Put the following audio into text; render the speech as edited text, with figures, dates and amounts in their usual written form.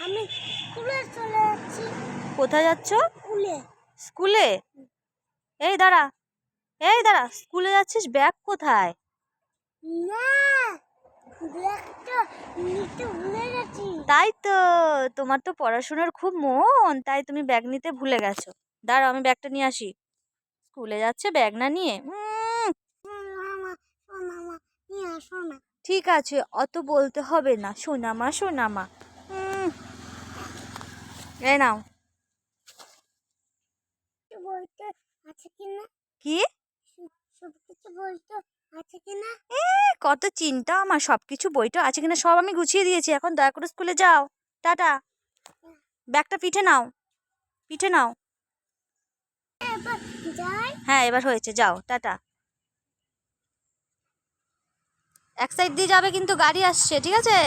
আমি স্কুলে চলে যাচ্ছি। কোথায় যাচ্ছ? স্কুলে। স্কুলে? এই দাঁড়া, এই দাঁড়া, স্কুলে যাচ্ছিস? ব্যাগ কোথায়? না, ব্যাগটা নিতে ভুলে গেছি। তাই তো, তোমার তো পড়াশোনার খুব মন, তাই তুমি ব্যাগ নিতে ভুলে গেছো। দাঁড়াও, আমি ব্যাগটা নিয়ে আসি। স্কুলে যাচ্ছে ব্যাগ না নিয়ে? মামা, সোনামা, নিয়ে আসো না। ঠিক আছে, অত বলতে হবে না। সোনামা সোনামা। এই নাও। বইটা আছে কিনা? কি? সব কিছু বইটা আছে কিনা? কত চিন্তা আমার, সবকিছু বইটা আছে কিনা সব আমি গুছিয়ে দিয়েছি। এখন দয়া করে স্কুলে যাও। টাটা। ব্যাগটা পিঠে নাও, পিঠে নাও। এবার যাই। হ্যাঁ, এবার হয়েছে, যাও, টাটা। এক সাইড দিয়ে যাবে কিন্তু, গাড়ি আসছে, ঠিক আছে?